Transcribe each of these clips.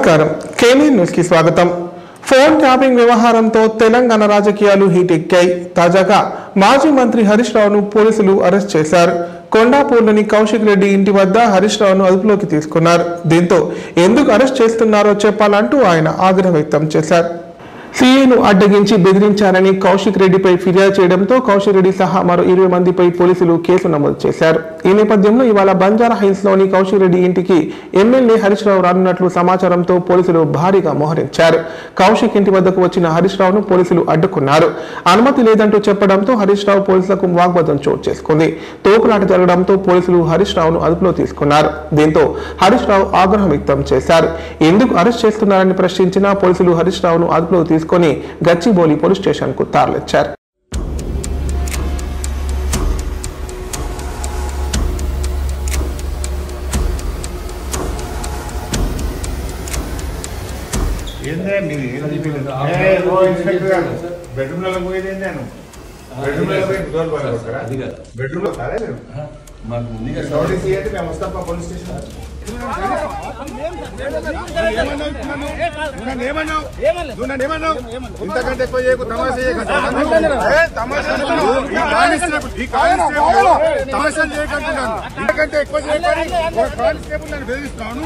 నమస్కారం కేనీ న్యూస్ కి స్వాగతం। ఫోన్ ట్యాపింగ్ వ్యవహారంతో తెలంగాణ రాజకీయాలు హీట్ ఎక్కాయి। తాజాగా మాజీ మంత్రి హరీష్ రావును పోలీసులు అరెస్ట్ చేశారు। కొండాపూర్లోని కౌశిక్ రెడ్డి ఇంటి వద్ద హరీష్ రావును అదుపులోకి తీసుకున్నారు। దీంతో ఎందుకు అరెస్ట్ చేస్తున్నారో చెప్పాలంటూ ఆయన ఆగ్రహం వ్యక్తం చేశారు। సీఏను అడ్డగించి బెదిరించారని కౌశిక్ రెడ్డిపై ఫిర్యాదు చేయడంతో కౌశిక్ రెడ్డి సహా మరో 20 మందిపై పోలీసులు కేసు నమోదు చేశారు। ఈ నేపథ్యంలో ఇవాళ బంజారా హిల్స్ లోని కౌశిక్ రెడ్డి ఇంటికి ఎమ్మెల్యే హరీష్ రావు రానున్నట్లు సమాచారంతో పోలీసులు భారీగా మోహరించారు। కౌశిక్ ఇంటి వద్దకు వచ్చిన హరీష్ రావును పోలీసులు అడ్డుకున్నారు। అనుమతి లేదంటూ చెప్పడంతో హరీష్ రావు పోలీసులకు వాగ్వాదం చోటు చేసుకుంది। తోపులాట జరగడంతో పోలీసులు హరీష్ రావును అదుపులో తీసుకున్నారు। దీంతో హరీష్ రావు ఆగ్రహం వ్యక్తం చేశారు। ఎందుకు అరెస్ట్ చేస్తున్నారని ప్రశ్నించిన పోలీసులు హరీష్ రావును అదుపులో తీసుకుని గచ్చిబౌలి పోలీస్ స్టేషన్ కు తరలించారు। ఇంతకంటే ఎక్కువ చేయకు, తమాషా చేయకంటున్నాను। ఇంతకంటే ఎక్కువ చేయకండి, కానిస్టేబుల్ నన్ను బెదిరిస్తున్నాను।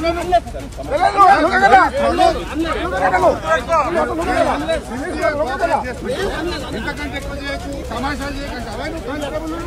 ఇంతకంటే ఎక్కువ చేయకు, తమాషా చేయకండి। అవన్నీ కానిస్టేబుల్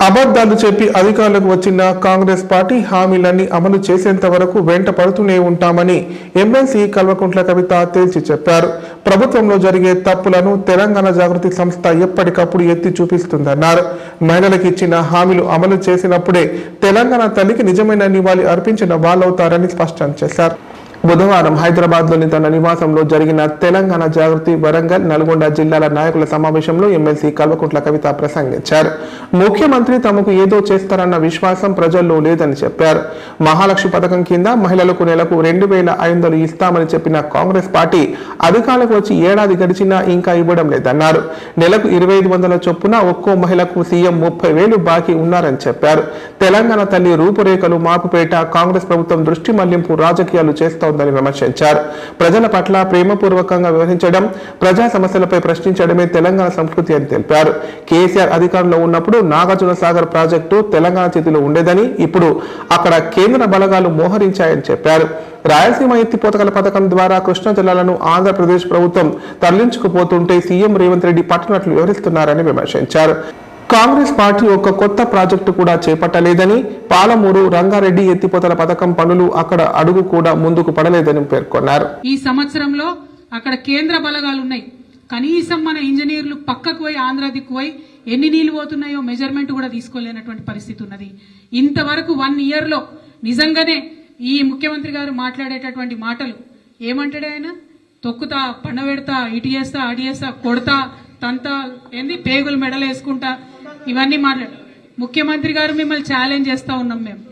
అబద్ధాలు చెప్పి అధికారులకు వచ్చిన కాంగ్రెస్ పార్టీ హామీలన్నీ అమలు చేసేంత వరకు వెంట పడుతూనే ఉంటామని ఎమ్మెల్సీ కల్వకుంట్ల కవిత తేల్చి చెప్పారు। ప్రభుత్వంలో జరిగే తప్పులను తెలంగాణ జాగృతి సంస్థ ఎప్పటికప్పుడు ఎత్తి చూపిస్తుందన్నారు। మహిళలకు ఇచ్చిన హామీలు అమలు చేసినప్పుడే తెలంగాణ తల్లికి నిజమైన నివాళి అర్పించిన వాళ్ళవుతారని స్పష్టం చేశారు। బుధవారం హైదరాబాద్ లోని తన నివాసంలో జరిగిన తెలంగాణ జాగృతి వరంగల్ నల్గొండ జిల్లాల నాయకుల సమావేశంలో ఎమ్మెల్సీ కల్వకుంట్ల కవిత ప్రసంగించారు। ముఖ్యమంత్రి తమకు ఏదో చేస్తారన్న విశ్వాసం ప్రజల్లో లేదని చెప్పారు। మహాలక్ష్మి పథకం కింద మహిళలకు నెలకు 2500 ఇస్తామని చెప్పిన కాంగ్రెస్ పార్టీ అధికారులకు వచ్చి ఏడాది గడిచినా ఇంకా ఇవ్వడం లేదన్నారు। నెలకు 2500 చొప్పున ఒక్కో మహిళకు సీఎం 30,000 బాకీ ఉన్నారని చెప్పారు। తెలంగాణ తల్లి రూపురేఖలు మార్పుపేట కాంగ్రెస్ ప్రభుత్వం దృష్టి మళ్లింపు రాజకీయాలు చేస్తోందని విమర్శించారు। ప్రజల పట్ల ప్రేమపూర్వకంగా వ్యవహరించడం, ప్రజా సమస్యలపై ప్రశ్నించడమే తెలంగాణ సంస్కృతి అని తెలిపారు। కేసీఆర్ అధికారంలో ఉన్నప్పుడు నాగార్జున సాగర్ ప్రాజెక్టు తెలంగాణ చేతిలో ఉండేదని, ఇప్పుడు అక్కడ కేంద్ర బలగాలు మోహరించాయని చెప్పారు। రాయలసీమ ఎత్తిపోతకల పథకం ద్వారా కృష్ణా జిల్లాలను ఆంధ్రప్రదేశ్ ప్రభుత్వం తరలించుకుపోతుంటే సీఎం రేవంత్ రెడ్డి పట్టనట్లు వ్యవహరిస్తున్నారని విమర్శించారు। కాంగ్రెస్ పార్టీ ఒక కొత్త ప్రాజెక్టు కూడా చేపట్టలేదని, పాలమూరు రంగారెడ్డి ఎత్తిపోతల పథకం పనులు అక్కడ అడుగు కూడా ముందుకు పడలేదని పేర్కొన్నారు। ఈ సంవత్సరంలో అక్కడ కేంద్ర బలగాలు ఉన్నాయి, కనీసం మన ఇంజనీర్లు పక్కకు పోయి ఆంధ్ర దిక్కు పోయి ఎన్ని నీళ్లు పోతున్నాయో మెజర్మెంట్ కూడా తీసుకోలేనటువంటి పరిస్థితి ఉన్నది। ఇంతవరకు 1 year లో నిజంగానే ఈ ముఖ్యమంత్రి గారు మాట్లాడేటటువంటి మాటలు ఏమంటాడు ఆయన? తొక్కుతా, పండబెడతా, ఇటు చేస్తా, అడి చేస్తా, కొడతా, తంతా, ఏంది పేగులు మెడలు వేసుకుంటా, ఇవన్నీ మాట్లాడు। ముఖ్యమంత్రి గారు మిమ్మల్ని ఛాలెంజ్ చేస్తా ఉన్నాం మేము,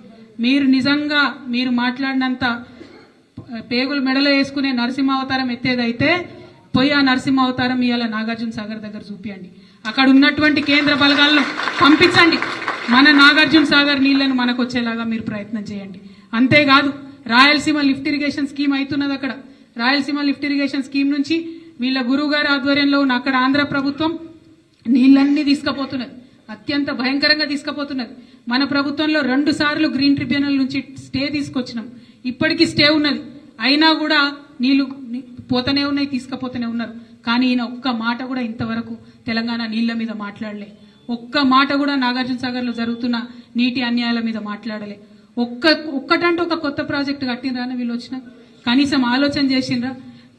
మీరు నిజంగా మీరు మాట్లాడినంత పేగులు మెడలో వేసుకునే నరసింహ అవతారం ఎత్తేదైతే పోయి ఆ నరసింహ అవతారం ఇవాళ నాగార్జున సాగర్ దగ్గర చూపియండి, అక్కడ ఉన్నటువంటి కేంద్ర బలగాలను పంపించండి, మన నాగార్జున సాగర్ నీళ్లను మనకు వచ్చేలాగా మీరు ప్రయత్నం చేయండి। అంతేకాదు రాయలసీమ లిఫ్ట్ ఇరిగేషన్ స్కీమ్ అవుతున్నది, అక్కడ రాయలసీమ లిఫ్ట్ ఇరిగేషన్ స్కీమ్ నుంచి వీళ్ళ గురువు గారి ఆధ్వర్యంలో ఉన్న అక్కడ ఆంధ్ర ప్రభుత్వం నీళ్లన్నీ తీసుకుపోతున్నది, అత్యంత భయంకరంగా తీసుకుపోతున్నది। మన ప్రభుత్వంలో 2 సార్లు గ్రీన్ ట్రిబ్యునల్ నుంచి స్టే తీసుకొచ్చినాం, ఇప్పటికీ స్టే ఉన్నది, అయినా కూడా నీళ్లు పోతూనే ఉన్నాయి, తీసుకుపోతూనే ఉన్నారు। కానీ ఈయన ఒక్క మాట కూడా ఇంతవరకు తెలంగాణ నీళ్ల మీద మాట్లాడలే, ఒక్క మాట కూడా నాగార్జున సాగర్ లో జరుగుతున్న నీటి అన్యాయాల మీద మాట్లాడలే। ఒక్కటంటే ఒక కొత్త ప్రాజెక్టు కట్టినరా అని వీళ్ళు వచ్చినా కనీసం ఆలోచన చేసిండ్రా?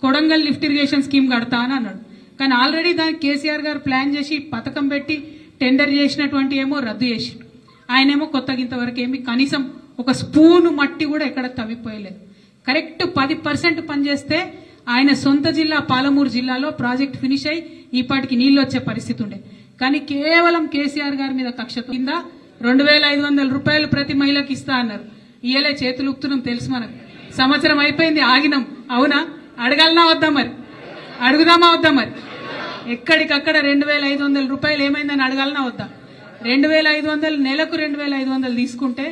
కొడంగల్ లిఫ్ట్ ఇరిగేషన్ స్కీమ్ కడతా అని అన్నాడు, కానీ ఆల్రెడీ దానికి కేసీఆర్ గారు ప్లాన్ చేసి పథకం పెట్టి టెండర్ చేసినటువంటి ఏమో రద్దు చేసిండు, ఆయనేమో కొత్తగా ఇంతవరకు ఏమి కనీసం ఒక స్పూను మట్టి కూడా ఎక్కడ తవ్విపోయలేదు. కరెక్ట్ 10% పనిచేస్తే ఆయన సొంత జిల్లా పాలమూరు జిల్లాలో ప్రాజెక్ట్ ఫినిష్ అయి ఈపాటికి నీళ్లు వచ్చే పరిస్థితి ఉండే. కానీ కేవలం కేసీఆర్ గారి మీద కక్షతో కింద 2500 రూపాయలు ప్రతి మహిళకి ఇస్తా అన్నారు. ఇయ్యలే, చేతులు ఉక్తున్నాం, తెలుసు మనకు. సంవత్సరం అయిపోయింది, ఆగినాం. అవునా? అడగాలనా వద్దా మరి? అడుగుదామా వద్దా మరి? ఎక్కడికక్కడ 2500 రూపాయలు ఏమైందని అడగాలనా వద్దా? 2500 నెలకు 2500 తీసుకుంటే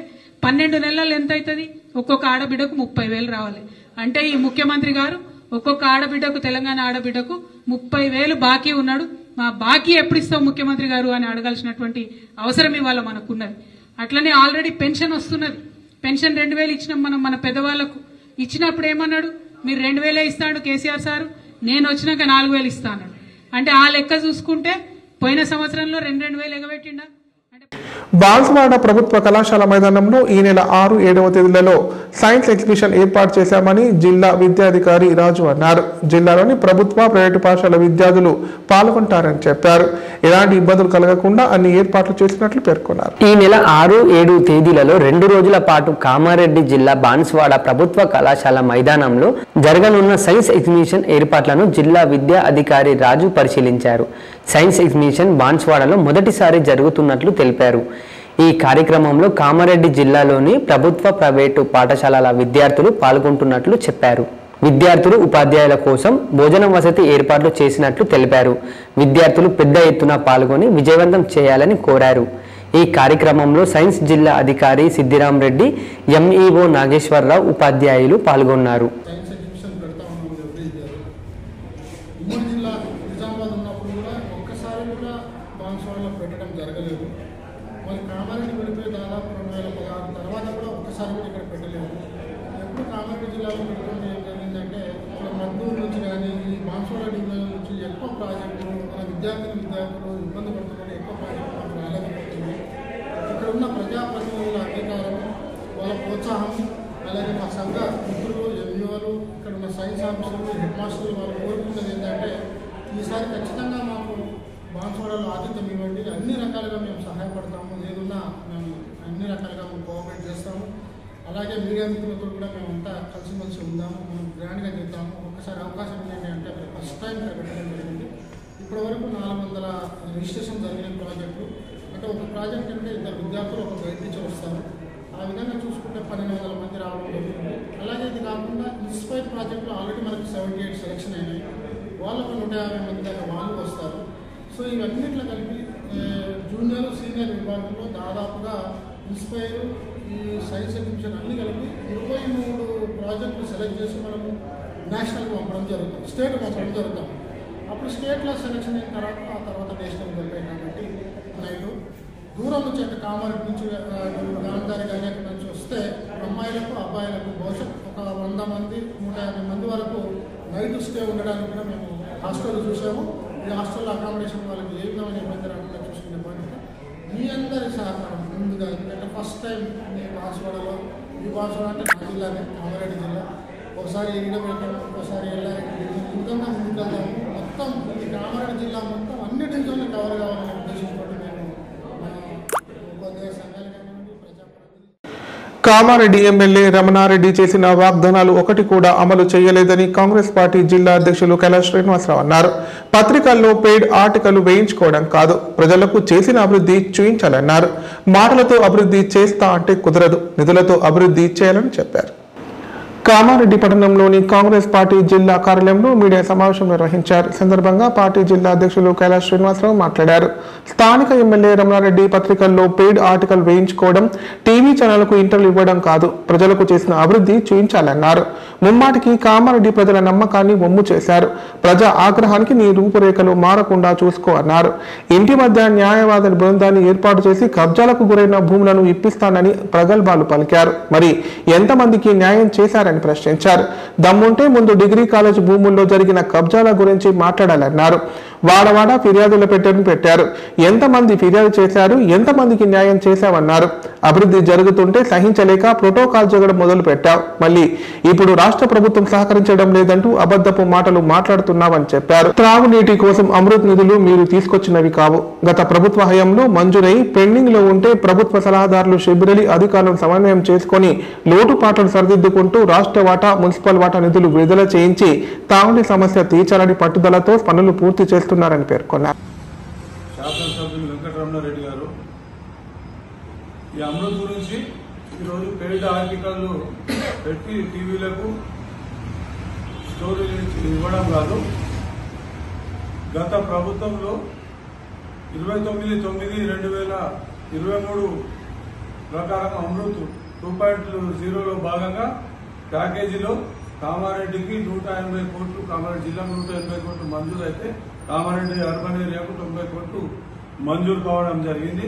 12 నెలలు ఎంత అవుతుంది? ఒక్కొక్క ఆడబిడ్డకు 30,000 రావాలి. అంటే ఈ ముఖ్యమంత్రి గారు ఒక్కొక్క ఆడబిడ్డకు, తెలంగాణ ఆడబిడ్డకు 30,000 బాకీ ఉన్నాడు. మా బాకీ ఎప్పుడు ఇస్తావు ముఖ్యమంత్రి గారు అని అడగాల్సినటువంటి అవసరం ఇవాళ మనకున్నది. అట్లనే ఆల్రెడీ పెన్షన్ వస్తున్నది. పెన్షన్ 2000 ఇచ్చినాం మనం మన పెద్దవాళ్లకు. ఇచ్చినప్పుడు ఏమన్నాడు? మీరు 2000 ఇస్తాడు కేసీఆర్ సారు, నేను వచ్చినాక 4000 ఇస్తా అన్నాడు. అంటే ఆ లెక్క చూసుకుంటే పోయిన సంవత్సరంలో 2,000 ఎగబెట్టిండా? బాన్స్వాడ ప్రభుత్వ కళాశాల మైదానంలో ఈ నెల 6, 7వ తేదీలలో సైన్స్ ఎగ్జిబిషన్ ఏర్పాటు చేశామని జిల్లా విద్యాధికారి రాజు అన్నారు. జిల్లాలోని ప్రభుత్వ, ప్రైవేటు పాఠశాల విద్యార్థులు పాల్గొంటారని చెప్పారు. ఎలాంటి ఇబ్బందులు కలగకుండా అన్ని ఏర్పాట్లు చేసినట్లు పేర్కొన్నారు. ఈ నెల 6, 7 తేదీలలో 2 రోజుల పాటు కామారెడ్డి జిల్లా బాన్స్వాడ ప్రభుత్వ కళాశాల మైదానంలో జరగనున్న సైన్స్ ఎగ్జిబిషన్ ఏర్పాట్లను జిల్లా విద్యా అధికారి రాజు పరిశీలించారు. సైన్స్ ఎగ్జిబిషన్ బాన్స్వాడలో మొదటిసారి జరుగుతున్నట్లు తెలిపారు. ఈ కార్యక్రమంలో కామారెడ్డి జిల్లాలోని ప్రభుత్వ, ప్రైవేటు పాఠశాలల విద్యార్థులు పాల్గొంటున్నట్లు చెప్పారు. విద్యార్థులు, ఉపాధ్యాయుల కోసం భోజనం వసతి ఏర్పాట్లు చేసినట్లు తెలిపారు. విద్యార్థులు పెద్ద ఎత్తున పాల్గొని విజయవంతం చేయాలని కోరారు. ఈ కార్యక్రమంలో సైన్స్ జిల్లా అధికారి సిద్దిరాం రెడ్డి, ఎంఈఓ నాగేశ్వరరావు, ఉపాధ్యాయులు పాల్గొన్నారు. మరి కామారెడ్డి వెళ్ళిపోయి దాదాపు 2016 తర్వాత కూడా ఒక్కసారి కూడా ఇక్కడ పెట్టలేదు. ఎప్పుడు కామారెడ్డి జిల్లాలో పెట్టుకుంటే ఏం జరిగిందంటే మన మద్దూరు నుంచి కానీ ఈ బాన్స్వాడ డివిజన్ నుంచి ఎక్కువ ప్రాజెక్టులు మన విద్యార్థులు ఇబ్బంది పడుతున్నారు. ఎక్కువ ప్రాజెక్టులు మాకు రాలేకపోతుంది. ఇక్కడ ఉన్న ప్రజాప్రతినిధుల అంగీకారం, వాళ్ళ ప్రోత్సాహం, అలాగే మా సంఘ మిత్రులు, ఎంఈఓలు, ఇక్కడ ఉన్న సైన్స్ ఆఫీసర్లు, హెడ్ మాస్టర్లు వాళ్ళు కోరుకున్నది ఏంటంటే ఈసారి ఖచ్చితంగా మాకు బాన్స్వాడలో ఆతిథ్యం ఇవ్వండి, అన్ని రకాలుగా మేము సహాయపడతాము, ఏదున్నా మేము అన్ని రకాలుగా మేము కోఆపరేట్ చేస్తాము. అలాగే మీడియా మిత్రులతో కూడా మేమంతా కలిసిమెలిసి ఉందాము, మనం గ్రాండ్గా చేద్దాము. ఒక్కసారి అవకాశం ఏంటంటే అంటే ఫస్ట్ టైం ఇక్కడ పెట్టడం జరిగింది. ఇప్పటివరకు 400 రిజిస్ట్రేషన్ జరిగిన ప్రాజెక్టులు. అంటే ఒక ప్రాజెక్ట్ అంటే 2 విద్యార్థులు, ఒక గైడ్ టీచర్ వస్తారు. ఆ విధంగా చూసుకుంటే 1200 మంది రావడం జరుగుతుంది. అలాగే ఇది కాకుండా ఇన్స్పైర్ ప్రాజెక్టులు ఆల్రెడీ మనకు 78 సెలెక్షన్ అయినాయి. వాళ్ళకు 150 మంది దాకా వాళ్ళు వస్తారు. సో ఇవన్నిట్లో కలిపి జూనియర్, సీనియర్ విభాగంలో దాదాపుగా ఇన్స్పైర్, ఈ సైన్స్ ఎగ్జిబిషన్ అన్నీ కలిపి 23 ప్రాజెక్టులు సెలెక్ట్ చేసి మనము నేషనల్కి పంపడం జరుగుతుంది, స్టేట్కి పంపడం జరుగుతాం. అప్పుడు స్టేట్లో సెలెక్షన్ అయిన తర్వాత ఆ తర్వాత నేషనల్కి వెళ్తాయి. కాబట్టి నైట్ దూరం నుంచి అంటే కామారెడ్డి నుంచి గాంధారి కానీ అక్కడి నుంచి వస్తే అమ్మాయిలకు, అబ్బాయిలకు భవిష్యత్ ఒక 100 మంది, 150 మంది వరకు నైట్ స్టే ఉండడానికి కూడా మేము హాస్టల్ చూసాము. ఈ హాస్టల్ అకామిడేషన్ వాళ్ళకి ఏ విధమైన ఇబ్బంది రాకుండా చూసుకునే బాధ్యత మీ అందరి సహకారం ముందుగా. ఎందుకంటే ఫస్ట్ టైం మీ బాన్స్వాడలో, ఈ బాన్స్వాడ అంటే నా జిల్లానే, కామారెడ్డి జిల్లా. ఒకసారి ఎరిగా పెట్టాము, ఒకసారి ఎల్లారెడ్డి, ఈ విధంగా ముందుకెళ్తాము. మొత్తం ఈ కామారెడ్డి జిల్లా మొత్తం అన్ని డివిజన్లు కవర్ కావాలనే ఉద్దేశంతో మేము ఉపాధ్యాయ సంఘాలు కానివ్వండి, కామారెడ్డి ఎమ్మెల్యే రమణారెడ్డి చేసిన వాగ్దానాలు ఒకటి కూడా అమలు చేయలేదని కాంగ్రెస్ పార్టీ జిల్లా అధ్యక్షులు కైలాష్ శ్రీనివాసరావు అన్నారు. పత్రికల్లో పెయిడ్ ఆర్టికల్ వేయించుకోవడం కాదు, ప్రజలకు చేసిన అభివృద్ధి చూయించాలన్నారు. మాటలతో అభివృద్ధి చేస్తా అంటే కుదరదు, నిధులతో అభివృద్ధి చేయాలని చెప్పారు. కామారెడ్డి పట్టణంలోని కాంగ్రెస్ పార్టీ జిల్లా కార్యాలయంలో మీడియా సమావేశం నిర్వహించారు. సందర్భంగా పార్టీ జిల్లా అధ్యక్షులు కైలాష్ శ్రీనివాసరావు మాట్లాడారు. స్థానిక ఎమ్మెల్యే రమణారెడ్డి పత్రికల్లో పెయిడ్ ఆర్టికల్ వేయించుకోవడం, టీవీ ఛానళ్లకు ఇంటర్వ్యూ ఇవ్వడం కాదు, ప్రజలకు చేసిన అభివృద్ధి చూయించాలన్నారు. ముమ్మాటికి కామారెడ్డి ప్రజల నమ్మకాన్ని వమ్ము చేశారు. ప్రజా ఆగ్రహానికి నీ రూపురేఖలు మారకుండా చూసుకో అన్నారు. ఇంటి మధ్య న్యాయవాద బృందాన్ని ఏర్పాటు చేసి కబ్జాలకు గురైన భూములను ఇప్పిస్తానని ప్రగల్భాలు పలికారు. మరి ఎంతమందికి న్యాయం చేశారని ప్రశ్నించారు. దమ్ముంటే ముందు డిగ్రీ కాలేజ్ భూముల్లో జరిగిన కబ్జాల గురించి మాట్లాడాలన్నారు. వాడవాడ ఫిర్యాదుల పెట్టారు. ఎంతమంది ఫిర్యాదు చేశారు, ఎంతమందికి న్యాయం చేశామన్నారు. అభివృద్ధి జరుగుతుంటే సహించలేక ప్రోటోకాల్ జరగడం మొదలుపెట్టావు. మళ్ళీ ఇప్పుడు రాష్ట్ర ప్రభుత్వం సహకరించడం లేదంటూ అబద్ధపు మాటలు మాట్లాడుతున్నావని చెప్పారు. త్రాగునీటి కోసం అమృత్ నిధులు మీరు తీసుకొచ్చినవి కావు. గత ప్రభుత్వ హయాంలో మంజూరై పెండింగ్ లో ఉంటే ప్రభుత్వ సలహాదారులు షెబ్బిరలి అధికారులను సమన్వయం చేసుకుని లోటుపాట్లను సరిదిద్దుకుంటూ రాష్ట్ర వాటా, మున్సిపల్ వాటా నిధులు విడుదల చేయించి తాగునీటి సమస్య తీర్చాలని పట్టుదలతో పనులు పూర్తి చేస్తున్నారని పేర్కొన్నారు. శాసనసభ్యులు వెంకటరమణారెడ్డి గారు ఈ అమృత్ గురించి ఈరోజు పెయిడ్ ఆర్టికల్లు పెట్టి టీవీలకు స్టోరీలు ఇవ్వడం కాదు. గత ప్రభుత్వంలో 29/9/2023 ప్రకారం అమృత్ 2.0లో భాగంగా ప్యాకేజీలో కామారెడ్డికి 180 కోట్లు, కామారెడ్డి జిల్లాకు 180 కోట్లు మంజూరు అయితే కామారెడ్డి అర్బన్ ఏరియాకు 90 కోట్లు మంజూరు కావడం జరిగింది.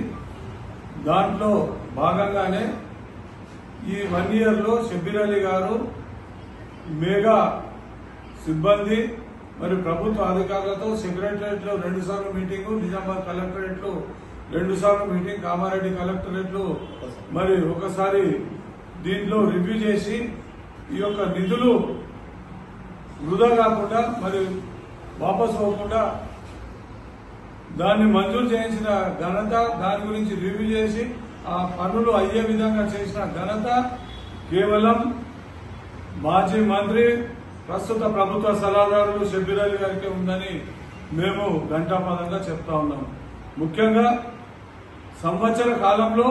దాంట్లో భాగంగానే ఈ 1 ఇయర్లో షబ్బీర్ అలీ గారు మేఘా సిబ్బంది మరి ప్రభుత్వ అధికారులతో సెక్రటరియట్లో 2 సార్లు మీటింగు, నిజామాబాద్ కలెక్టరేట్లో 2 సార్లు మీటింగ్, కామారెడ్డి కలెక్టరేట్లో మరి ఒకసారి దీంట్లో రివ్యూ చేసి ఈ యొక్క నిధులు వృధా కాకుండా మరి వాపసు పోకుండా దాన్ని మంజూరు చేయించిన ఘనత, దాని గురించి రివ్యూ చేసి ఆ పనులు అయ్యే విధంగా చేసిన ఘనత కేవలం మాజీ మంత్రి, ప్రస్తుత ప్రభుత్వ సలహాదారులు షబ్బీర్ అలీ గారికి ఉందని మేము ఘంటాపదంగా చెప్తా ఉన్నాం. ముఖ్యంగా సంవత్సర కాలంలో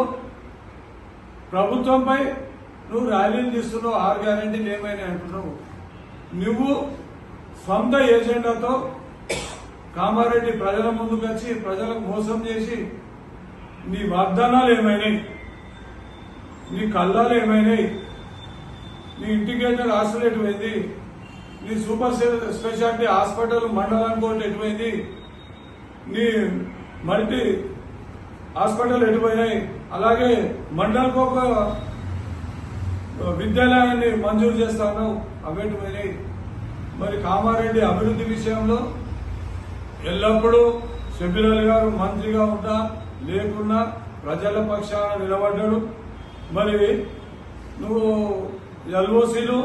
ప్రభుత్వంపై నువ్వు ర్యాలీలు తీస్తున్నావు, 6 గ్యారెంటీలు ఏమైనా అంటున్నావు. నువ్వు సొంత ఏజెండాతో కామారెడ్డి ప్రజల ముందుకు వచ్చి ప్రజలకు మోసం చేసి నీ వాగ్దానాలు ఏమైనాయి, నీ కళ్ళాలు ఏమైనాయి, నీ ఇంటిగ్రేటెడ్ హాస్పిటల్ ఎటువైంది, నీ సూపర్ స్పెషాలిటీ హాస్పిటల్ మండలానికి ఒకటి ఎటువైంది, నీ మల్టీ హాస్పిటల్ ఎటుపోయినాయి, అలాగే మండలకు ఒక విద్యాలయాన్ని మంజూరు చేస్తా ఉన్నావు, అవేటిపోయినాయి. మరి కామారెడ్డి అభివృద్ధి విషయంలో ఎల్లప్పుడూ షబ్బీర్ అలీ గారు మంత్రిగా ఉంటా లేకున్నా ప్రజల పక్షాన నిలబడ్డాడు. మరి నువ్వు ఎల్ఓసీలు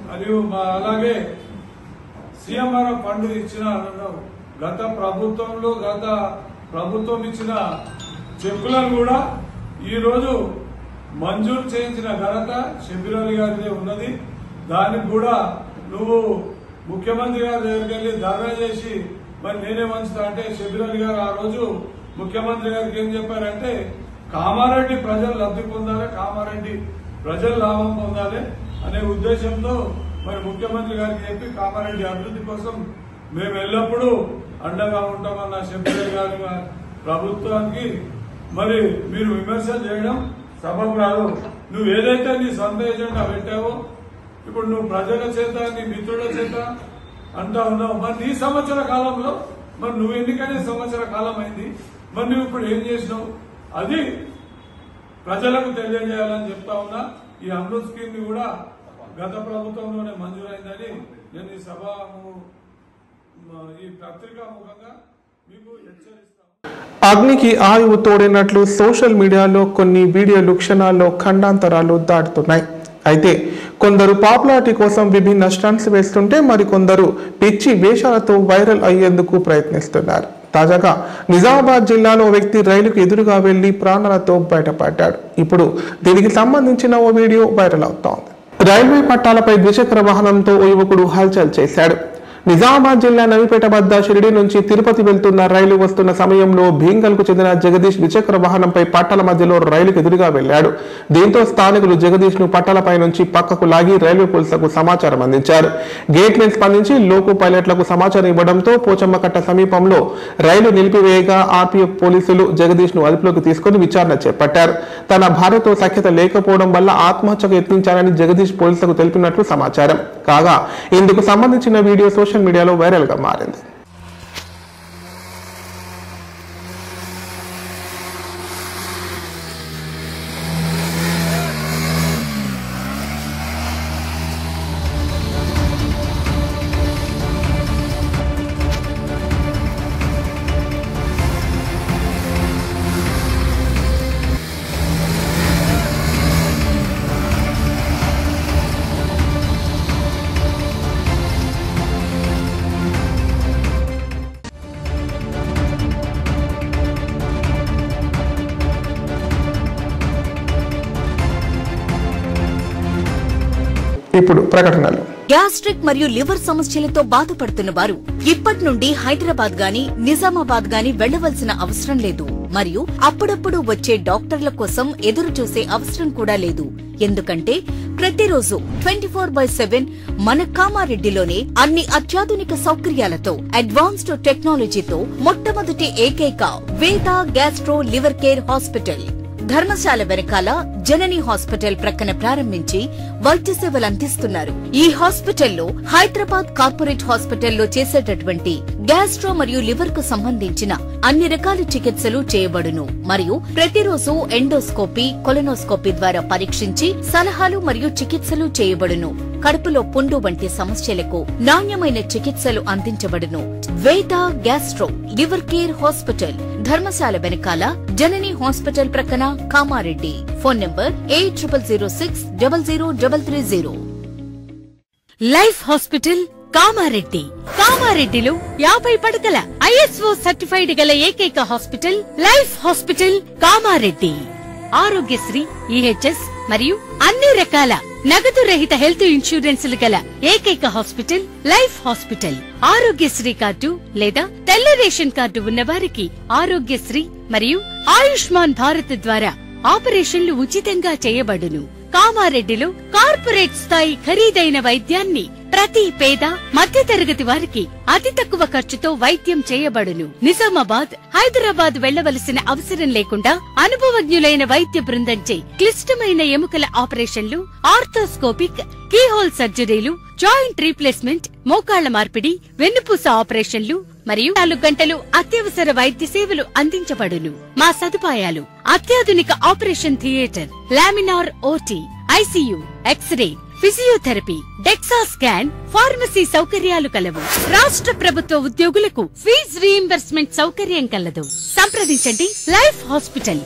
మరియు అలాగే సీఎంఆర్ఎఫ్ ఫండ్ ఇచ్చిన అన్నావు. గత ప్రభుత్వం ఇచ్చిన చెక్కులను కూడా ఈరోజు మంజూరు చేయించిన ఘనత షబ్బీర్ అలీ గారిదే ఉన్నది. దానికి కూడా నువ్వు ముఖ్యమంత్రి గారి దగ్గరికి వెళ్లి ధర్నా చేసి మరి నేనే మంచుతా అంటే షబ్బీర్ అలీ గారు ఆ రోజు ముఖ్యమంత్రి గారికి ఏం చెప్పారంటే కామారెడ్డి ప్రజలు లబ్ధి పొందాలి, కామారెడ్డి ప్రజలు లాభం పొందాలి అనే ఉద్దేశంతో మరి ముఖ్యమంత్రి గారికి చెప్పి కామారెడ్డి అభివృద్ధి కోసం మేము ఎల్లప్పుడూ అండగా ఉంటామన్న షబ్బీర్ అలీ గారి ప్రభుత్వానికి మరి మీరు విమర్శలు చేయడం సబబు కాదు. నువ్వు ఏదైతే నీ సొంత ఏజెండా పెట్టావో ఇప్పుడు నువ్వు ప్రజల చేత, నీ మిత్రుల చేత అంటా ఉన్నావు. మరి నీ సంవత్సర కాలంలో మరి నువ్వు ఎన్నికనే సంవత్సర కాలం అయింది, మరి నువ్వు ఇప్పుడు ఏం చేసినావు అది ప్రజలకు తెలియజేయాలని చెప్తా ఉన్నా. ఈ అమృత్ స్కీమ్ ని కూడా గత ప్రభుత్వంలోనే మంజూరైందని నేను ఈ ఈ పత్రికా ముఖంగా మీకు హెచ్చరిస్తాను. అగ్నికి ఆయువు తోడినట్లు సోషల్ మీడియాలో కొన్ని వీడియోలు క్షణాల్లో ఖండాంతరాలు దాటుతున్నాయి. అయితే కొందరు పాపులారిటీ కోసం విభిన్న స్టంట్స్ వేస్తుంటే మరికొందరు పిచ్చి వేషాలతో వైరల్ అయ్యేందుకు ప్రయత్నిస్తున్నారు. తాజాగా నిజామాబాద్ జిల్లాలో వ్యక్తి రైలుకు ఎదురుగా వెళ్లి ప్రాణాలతో బయటపడ్డాడు. ఇప్పుడు దీనికి సంబంధించిన ఓ వీడియో వైరల్ అవుతోంది. రైల్వే పట్టాలపై ద్విచక్ర వాహనంతో ఓ యువకుడు హల్చల్ చేశాడు. నిజామాబాద్ జిల్లా నవిపేట వద్ద షిరిడి నుంచి తిరుపతి వెళ్తున్న రైలు వస్తున్న సమయంలో భీంగల్ కు చెందిన జగదీష్ ద్విచక్ర వాహనంపై పట్టాల మధ్యలో రైలుకు ఎదురుగా వెళ్లాడు. దీంతో స్థానికులు జగదీష్ ను పట్టాలపై నుంచి పక్కకు లాగి రైల్వే పోలీసులకు సమాచారం అందించారు. గేట్ మెన్ స్పందించి లోకో పైలట్లకు సమాచారం ఇవ్వడంతో పోచమ్మకట్ట సమీపంలో రైలు నిలిపివేయగా ఆర్పీఎఫ్ పోలీసులు జగదీష్ ను అదుపులోకి తీసుకుని విచారణ చేపట్టారు. తన భార్యతో సఖ్యత లేకపోవడం వల్ల ఆత్మహత్యకు యత్నించారని జగదీష్ పోలీసులకు తెలిపినట్లు సమాచారం. కాగా ఇందుకు సంబంధించిన వీడియో సోషల్ మీడియాలో వైరల్ గా మారింది. ఇప్పుడు ప్రకటనలు. గ్యాస్ట్రిక్ మరియు లివర్ సమస్యలతో బాధపడుతున్న వారు ఇప్పటి నుండి హైదరాబాద్ గాని నిజామాబాద్ గాని వెళ్లవలసిన అవసరం లేదు. మరియు అప్పుడప్పుడు వచ్చే డాక్టర్ల కోసం ఎదురు చూసే అవసరం కూడా లేదు. ఎందుకంటే ప్రతిరోజు 24/7 మన కామారెడ్డిలోనే అన్ని అత్యాధునిక సౌకర్యాలతో అడ్వాన్స్డ్ టెక్నాలజీతో మొట్టమొదటి ఏకైక వేద gastro liver care hospital Dharamshala వెనకాల జనని హాస్పిటల్ ప్రక్కన ప్రారంభించి వైద్య సేవలు అందిస్తున్నారు. ఈ హాస్పిటల్లో హైదరాబాద్ కార్పొరేట్ హాస్పిటల్లో చేసేటటువంటి గ్యాస్ట్రో మరియు లివర్ కు సంబంధించిన అన్ని రకాల చికిత్సలు చేయబడును. మరియు ప్రతిరోజు ఎండోస్కోపీ, కొలనోస్కోపీ ద్వారా పరీక్షించి సలహాలు మరియు చికిత్సలు చేయబడును. కడుపులో పుండు వంటి సమస్యలకు నాణ్యమైన చికిత్సలు అందించబడును. వేద gastro liver care hospital Dharamshala వెనకాల జనని హాస్పిటల్ ప్రక్కన Kamareddy. Phone number 8006000330. Life hospital Kamareddy. కామారెడ్డిలో 50 పడకల ISO సర్టిఫైడ్ గల ఏకైక hospital life hospital Kamareddy. Aarogyasri, EHS మరియు అన్ని రకాల నగదు రహిత హెల్త్ ఇన్సూరెన్సులు గల ఏకైక hospital life hospital. Aarogyasri card లేదా తెల్ల రేషన్ కార్డు ఉన్నవారికి ఆరోగ్యశ్రీ మరియు ఆయుష్మాన్ భారత్ ద్వారా ఆపరేషన్లు ఉచితంగా చేయబడును. కామారెడ్డిలో కార్పొరేట్ స్థాయి ఖరీదైన వైద్యాన్ని ప్రతి పేద మధ్యతరగతి వారికి అతి తక్కువ ఖర్చుతో వైద్యం చేయబడును. నిజామాబాద్, హైదరాబాద్ వెళ్లవలసిన అవసరం లేకుండా అనుభవజ్ఞులైన వైద్య బృందంచే క్లిష్టమైన ఎముకల ఆపరేషన్లు, ఆర్థోస్కోపిక్, కీహోల్ సర్జరీలు, జాయింట్ రీప్లేస్మెంట్, మోకాళ్ల మార్పిడి, వెన్నుపూస ఆపరేషన్లు మరియు 4 గంటలు అత్యవసర వైద్య సేవలు అందించబడును. మా సదుపాయాలు: అత్యాధునిక operation theatre, laminar OT, ICU, x ray, physiotherapy, DEXA scan, pharmacy సౌకర్యాలు కలవు. రాష్ట్ర ప్రభుత్వ ఉద్యోగులకు ఫీజు రీయింబర్స్మెంట్ సౌకర్యం కలదు. సంప్రదించండి లైఫ్ హాస్పిటల్.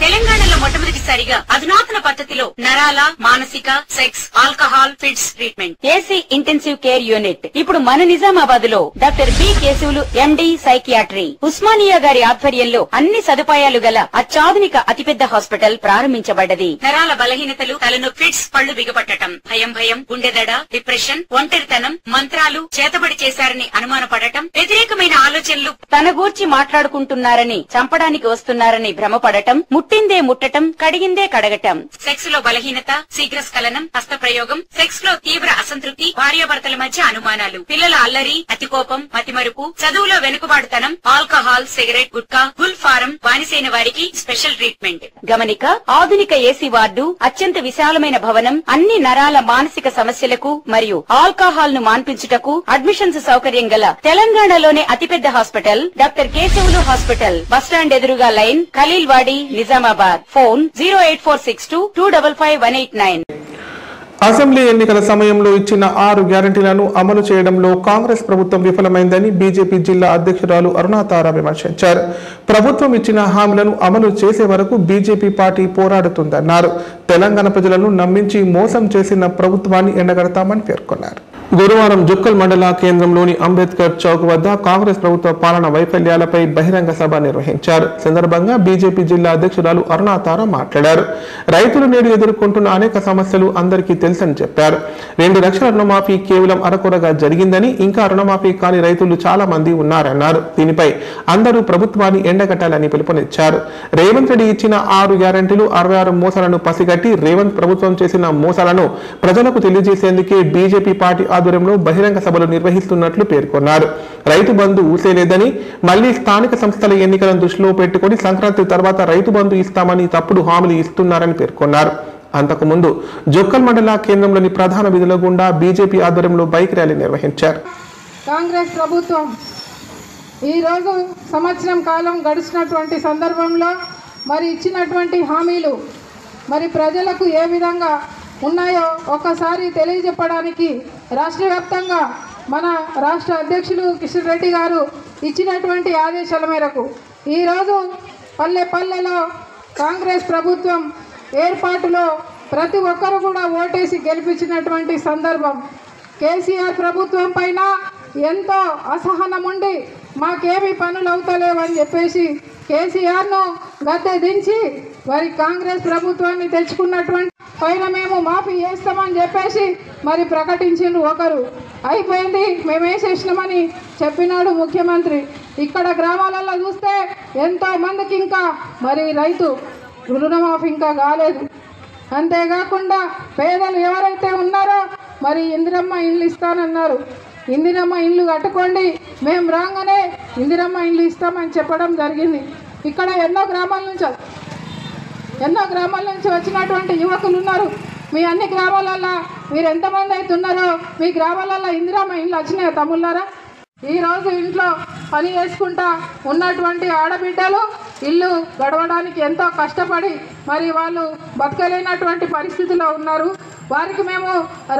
తెలంగాణలో మొట్టమొదటిసారిగా అధునాతన పద్ధతిలో నరాల, మానసిక, sex, alcohol, fits treatment, AC intensive care unit ఇప్పుడు మన నిజామాబాద్ లో doctor B Keshavulu MD psychiatry, Osmania గారి ఆధ్వర్యంలో అన్ని సదుపాయాలు గల అత్యాధునిక అతిపెద్ద హాస్పిటల్ ప్రారంభించబడ్డది. నరాల బలహీనతలు, తలనొప్పి, ఫిట్స్, పళ్లు బిగపట్టడం, భయం, గుండెదడ, డిప్రెషన్, ఒంటరితనం, మంత్రాలు చేతబడి చేశారని అనుమానపడటం, వ్యతిరేకమైన ఆలోచనలు, తన గూర్చి మాట్లాడుకుంటున్నారని, చంపడానికి వస్తున్నారని భ్రమపడటం, ముట్టిందే ముట్టటం, కడిగిందే కడగటం, సెక్స్ లో బలహీనత, శీఘ్రస్ఖలనం, హస్తప్రయోగం, సెక్స్ లో తీవ్ర అసంతృప్తి, భార్యాభర్తల మధ్య అనుమానాలు, పిల్లల అల్లరి, అతికోపం, మతిమరుపు, చదువులో వెనుకబాటుతనం, alcohol, cigarette, gutka, Gul form బానిసైన వారికి స్పెషల్ ట్రీట్మెంట్. గమనిక: ఆధునిక ఏసీ వార్డు, అత్యంత విశాలమైన భవనం, అన్ని నరాల మానసిక సమస్యలకు మరియు ఆల్కహాల్ ను మాన్పించుటకు అడ్మిషన్స్ సౌకర్యం గల తెలంగాణలోనే అతిపెద్ద hospital doctor Keshavulu hospital. Bus stand ఎదురుగా line, Khaleelwadi, Nizamabad. Phone 08462255189. Assembly ఎన్నికల సమయంలో ఇచ్చిన 6 గ్యారంటీలను అమలు చేయడంలో కాంగ్రెస్ ప్రభుత్వం విఫలమైందని బీజేపీ జిల్లా అధ్యక్షురాలు అరుణాతార విమర్శించారు. ప్రభుత్వం ఇచ్చిన హామీలను అమలు చేసే వరకు బీజేపీ పార్టీ పోరాడుతుందన్నారు. తెలంగాణ ప్రజలను నమ్మించి మోసం చేసిన ప్రభుత్వాన్ని ఎండగడతామని పేర్కొన్నారు. గురువారం జుక్కల్ మండల కేంద్రంలోని అంబేద్కర్ చౌక్ వద్ద కాంగ్రెస్ ప్రభుత్వ పాలన వైఫల్యాలపై బహిరంగ సభ నిర్వహించారు. సందర్భంగా బీజేపీ జిల్లా అధ్యక్షురాలు అరుణాతార మాట్లాడారు. రైతులు నేడు ఎదుర్కొంటున్న అనేక సమస్యలు అందరికీ తెలుసని చెప్పారు. 2 లక్షల రుణమాఫీ కేవలం అరకొరగా జరిగిందని, ఇంకా రుణమాఫీ కాని రైతులు చాలా మంది ఉన్నారన్నారు. దీనిపై అందరూ ప్రభుత్వాన్ని ఎండగట్టాలని పిలుపునిచ్చారు. రేవంత్ రెడ్డి ఇచ్చిన 6 గ్యారంటీలు 66 మోసాలను పసిగట్టి రేవంత్ ప్రభుత్వం చేసిన మోసాలను ప్రజలకు తెలియజేసేందుకే బీజేపీ పార్టీ ఆధ్వర్యంలో బహిరంగ సభలు నిర్వహిస్తున్నట్లు పేర్కొన్నారు. రైతు బంధు ఊసేలేదని, మళ్లీ స్థానిక సంస్థల ఎన్నికలను దృష్టిలో పెట్టుకుని సంక్రాంతి తర్వాత రైతు బంధు ఇస్తామని తప్పుడు హామీలు ఇస్తున్నారని పేర్కొన్నారు. అంతకుముందు జొక్కల్ మండల కేంద్రంలోని ప్రధాన వీధుల గుండా బీజేపీ ఆధ్వర్యంలో బైక్ ర్యాలీ నిర్వహించారు. కాంగ్రెస్ ప్రభుత్వం ఈరోజు సంవత్సరం కాలం గడిచినటువంటి సందర్భంలో మరి ఇచ్చినటువంటి హామీలు మరి ప్రజలకు ఏ విధంగా ఉన్నాయో ఒకసారి తెలియజెప్పడానికి రాష్ట్ర వ్యాప్తంగా మన రాష్ట్ర అధ్యక్షులు కిషన్ రెడ్డి గారు ఇచ్చినటువంటి ఆదేశాల మేరకు ఈరోజు పల్లెలో కాంగ్రెస్ ప్రభుత్వం ఏర్పాటులో ప్రతి ఒక్కరు కూడా ఓటేసి గెలిపించినటువంటి సందర్భం. కేసీఆర్ ప్రభుత్వం పైన ఎంతో అసహనం ఉండి మాకేమి పనులు అవుతలేవని చెప్పేసి కేసీఆర్ను గద్దె దించి వారి కాంగ్రెస్ ప్రభుత్వాన్ని తెచ్చుకున్నటువంటి పైన మేము మాఫీ చేస్తామని చెప్పేసి మరి ప్రకటించిండ్రు ఒకరు, అయిపోయింది మేమేం చేసినామని చెప్పినాడు ముఖ్యమంత్రి. ఇక్కడ గ్రామాలలో చూస్తే ఎంతో మందికి ఇంకా మరి రైతు రుణమాఫీ ఇంకా కాలేదు. అంతేకాకుండా పేదలు ఎవరైతే ఉన్నారో మరి ఇందిరమ్మ ఇండ్లు ఇస్తానన్నారు. ఇందిరమ్మ ఇండ్లు కట్టుకోండి, మేము రాగానే ఇందిరమ్మ ఇండ్లు ఇస్తామని చెప్పడం జరిగింది. ఇక్కడ ఎన్నో గ్రామాల నుంచి వచ్చినటువంటి యువకులు ఉన్నారు. మీ అన్ని గ్రామాలలో మీరు ఎంతమంది అయితే ఉన్నారో మీ గ్రామాలలో ఇందిరమ్మ ఇండ్లు వచ్చినాయా తమ్ముళ్ళారా? ఈరోజు ఇంట్లో పని చేసుకుంటా ఉన్నటువంటి ఆడబిడ్డలు ఇల్లు గడవడానికి ఎంతో కష్టపడి మరి వాళ్ళు బతకలేనటువంటి పరిస్థితిలో ఉన్నారు. వారికి మేము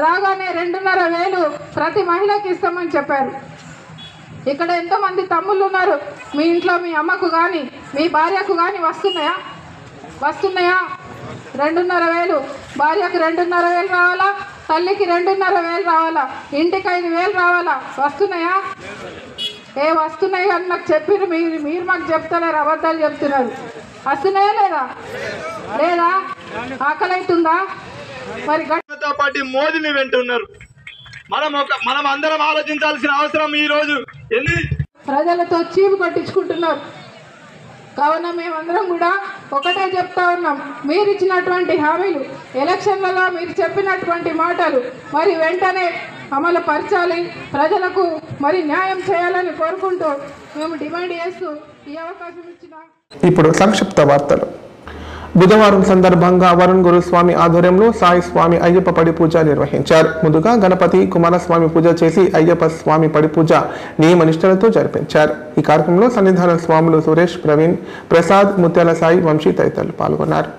రాగానే 2,500 ప్రతి మహిళకి ఇస్తామని చెప్పారు. ఇక్కడ ఎంతోమంది తమ్ముళ్ళు ఉన్నారు. మీ ఇంట్లో మీ అమ్మకు కానీ మీ భార్యకు కానీ వస్తున్నాయా? 2,500 భార్యకు 2,500 రావాలా, తల్లికి 2,500 రావాలా, ఇంటికి 5,000 రావాలా? వస్తున్నాయా? వస్తున్నాయి కానీ నాకు చెప్పిన మీరు మాకు చెప్తలేరు, అబద్ధాలు చెప్తున్నారు. వస్తున్నాయా లేదా? ఆకలి అవుతుందా? మరి పార్టీ మోదీని వెంటున్నారు. మనం అందరం ఆలోచించాల్సిన అవసరం ఈ రోజు ప్రజలతో చీపు కొట్టించుకుంటున్నారు. కావున మేమందరం కూడా ఒకటే చెప్తా ఉన్నాం, మీరు ఇచ్చినటువంటి హామీలు, ఎలక్షన్లలో మీరు చెప్పినటువంటి మాటలు మరి వెంటనే అమలు పరచాలి, ప్రజలకు మరి న్యాయం చేయాలని కోరుకుంటూ మేము డిమాండ్ చేస్తూ ఈ అవకాశం ఇచ్చిన. ఇప్పుడు సంక్షిప్త వార్తలు. బుధవారం సందర్భంగా వరుణ్ గురుస్వామి ఆధ్వర్యంలో సాయి స్వామి అయ్యప్ప పడి పూజ నిర్వహించారు. ముందుగా గణపతి కుమారస్వామి పూజ చేసి అయ్యప్ప స్వామి పడి పూజ నియమ నిష్ఠలతో జరిపించారు. ఈ కార్యక్రమంలో సన్నిధాన స్వాములు సురేష్, ప్రవీణ్, ప్రసాద్, ముత్యాల సాయి, వంశీ తదితరులు పాల్గొన్నారు.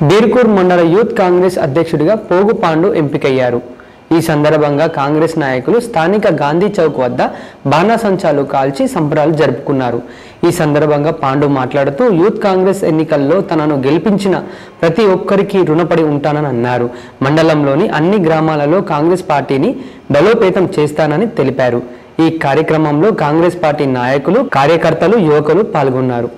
బీర్కూర్ మండల యూత్ కాంగ్రెస్ అధ్యక్షుడిగా పోగు పాండు ఎంపికయ్యారు. ఈ సందర్భంగా కాంగ్రెస్ నాయకులు స్థానిక గాంధీ చౌక్ వద్ద బాణాసంచాలు కాల్చి సంబరాలు జరుపుకున్నారు. ఈ సందర్భంగా పాండు మాట్లాడుతూ యూత్ కాంగ్రెస్ ఎన్నికల్లో తనను గెలిపించిన ప్రతి ఒక్కరికి రుణపడి ఉంటానని అన్నారు. మండలంలోని అన్ని గ్రామాలలో కాంగ్రెస్ పార్టీని బలోపేతం చేస్తానని తెలిపారు. ఈ కార్యక్రమంలో కాంగ్రెస్ పార్టీ నాయకులు, కార్యకర్తలు, యువకులు పాల్గొన్నారు.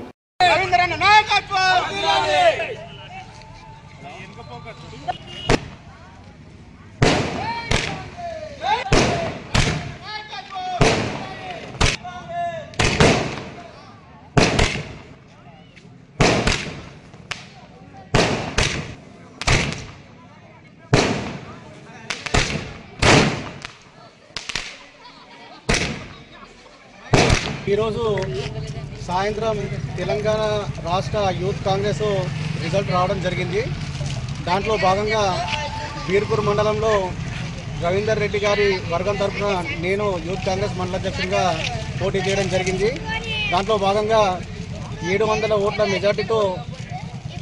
ఈరోజు సాయంత్రం తెలంగాణ రాష్ట్ర యూత్ కాంగ్రెస్ రిజల్ట్ రావడం జరిగింది. దాంట్లో భాగంగా బీర్పూర్ మండలంలో రవీందర్ రెడ్డి గారి వర్గం తరఫున నేను యూత్ కాంగ్రెస్ మండల అధ్యక్షుడిగా పోటీ చేయడం జరిగింది. దాంట్లో భాగంగా 700 ఓట్ల మెజార్టీతో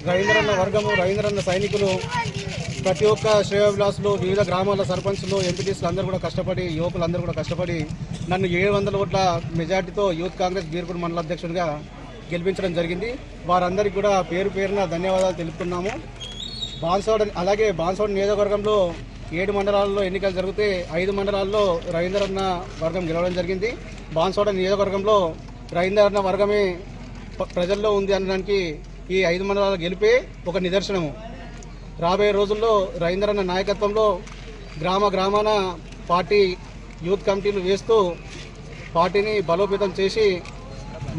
రవీంద్రన్న వర్గము, రవీంద్రన్న సైనికులు, ప్రతి ఒక్క శ్రేయోభిలాసులు, వివిధ గ్రామాల సర్పంచ్లు, ఎంపీటీసీలు అందరూ కూడా కష్టపడి, యువకులందరూ కూడా కష్టపడి నన్ను 700 ఓట్ల మెజార్టీతో యూత్ కాంగ్రెస్ బీర్పూర్ మండల అధ్యక్షుడిగా గెలిపించడం జరిగింది. వారందరికీ కూడా పేరు పేరున ధన్యవాదాలు తెలుపుతున్నాము. అలాగే బాన్స్వాడ నియోజకవర్గంలో 7 మండలాల్లో ఎన్నికలు జరిగితే 5 మండలాల్లో రవీంద్రన్న వర్గం గెలవడం జరిగింది. బాన్స్వాడ నియోజకవర్గంలో రవీంద్రన్న వర్గమే ప్రజల్లో ఉంది అనడానికి ఈ 5 మండలాల గెలిపే ఒక నిదర్శనము. రాబోయే రోజుల్లో రవీంద్రన్న నాయకత్వంలో గ్రామాన పార్టీ యూత్ కమిటీలు వేస్తూ పార్టీని బలోపేతం చేసి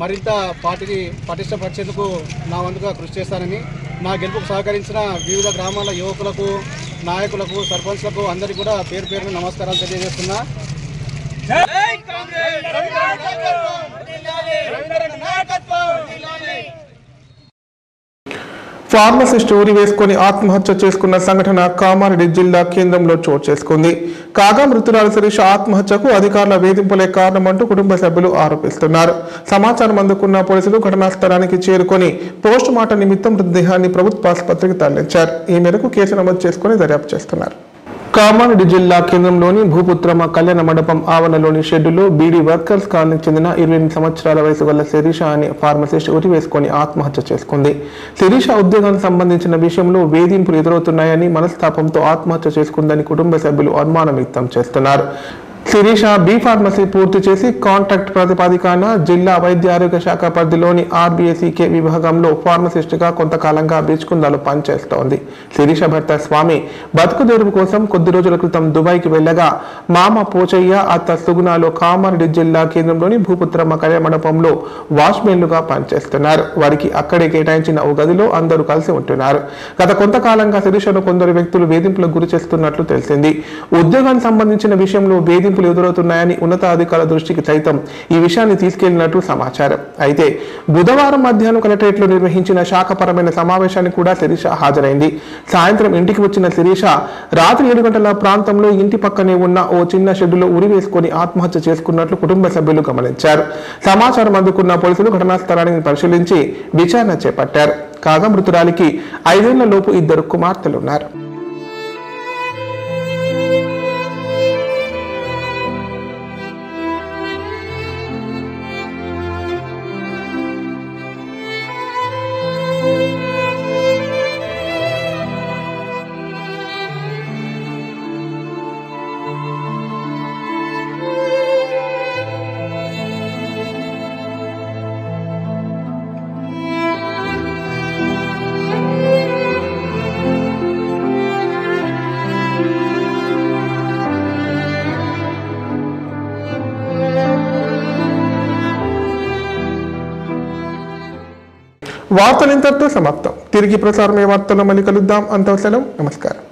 మరింత పార్టీని పటిష్టపరిచేందుకు నా వంతుగా కృషి చేస్తానని, నా గెలుపుకు సహకరించిన వివిధ గ్రామాల యువకులకు, నాయకులకు, సర్పంచ్లకు అందరికీ కూడా పేరు పేరున నమస్కారాలు తెలియజేస్తున్నా. ఫార్మసిస్ట్ ఊరి వేసుకుని ఆత్మహత్య చేసుకున్న సంఘటన కామారెడ్డి జిల్లా కేంద్రంలో చోటు చేసుకుంది. కాగా మృతురాలు శిరీష ఆత్మహత్యకు అధికారుల వేధింపులే కారణమంటూ కుటుంబ సభ్యులు ఆరోపిస్తున్నారు. సమాచారం అందుకున్న పోలీసులు ఘటనా స్థలానికి చేరుకొని పోస్ట్ మార్టం నిమిత్తం మృతదేహాన్ని ప్రభుత్వ ఆసుపత్రికి తరలించారు. ఈ మేరకు కేసు నమోదు చేసుకుని దర్యాప్తు చేస్తున్నారు. కామారెడ్డి జిల్లా కేంద్రంలోని భూపుత్రమ కళ్యాణ మండపం ఆవరణలోని షెడ్డులో బీడీ వర్కర్స్ కాలనీకి చెందిన 28 సంవత్సరాల వయసు గల శిరీష అనే ఫార్మసిస్ట్ ఉరి వేసుకొని ఆత్మహత్య చేసుకుంది. శిరీష ఉద్యోగానికి సంబంధించిన విషయంలో వేధింపులు ఎదురవుతున్నాయని, మనస్తాపంతో ఆత్మహత్య చేసుకుందని కుటుంబ సభ్యులు అనుమానం వ్యక్తం చేస్తున్నారు. శిరీష బి ఫార్మసీ పూర్తి చేసి కాంట్రాక్ట్ ప్రాతిపదికన జిల్లా వైద్య ఆరోగ్య శాఖ పరిధిలోని ఆర్బీఎస్ఈకే విభాగంలో ఫార్మసిస్ట్గా కొంతకాలంగా బీచ్కుందాలో పనిచేస్తోంది. శిరీష భర్త స్వామి బతుకు తెరువు కోసం కొద్ది రోజుల క్రితం దుబాయ్కి వెళ్లగా మామ పోచయ్య, అత్త సుగుణాలో కామారెడ్డి జిల్లా కేంద్రంలోని భూపుత్రమ్మ కళ్యాణ మండపంలో వాచ్మెన్లుగా పనిచేస్తున్నారు. వారికి అక్కడే కేటాయించిన ఓ గదిలో అందరూ కలిసి ఉంటున్నారు. గత కొంతకాలంగా శిరీషను కొందరు వ్యక్తులు వేధింపులకు గురి చేస్తున్నట్లు తెలిసింది. ఉద్యోగానికి సంబంధించిన విషయంలో వేధింపులు ఎదురవుతున్నాయని ఉన్నతాధికారుల దృష్టికి సైతం ఈ విషయాన్ని తీసుకెళ్లినట్లు సమాచారం. అయితే బుధవారం మధ్యాహ్నం కలెక్టరేట్ లో నిర్వహించిన శాఖపరమైన సమావేశానికి కూడా శిరీష హాజరైంది. సాయంత్రం ఇంటికి వచ్చిన శిరీష రాత్రి 7 గంటల ప్రాంతంలో ఇంటి పక్కనే ఉన్న ఓ చిన్న షెడ్డులో ఉరి వేసుకుని ఆత్మహత్య చేసుకున్నట్లు కుటుంబ సభ్యులు గమనించారు. సమాచారం అందుకున్న పోలీసులు ఘటనా స్థలాన్ని పరిశీలించి విచారణ చేపట్టారు. కాగా మృతురాలికి 5 ఏళ్ల లోపు 2 కుమార్తెలున్నారు. వార్తలు ఇంతటితో సమాప్తం. తిరిగి ప్రసారమయ్యే వార్తల్లో మళ్ళీ కలుద్దాం. అంతవరకు సెలవు. నమస్కారం.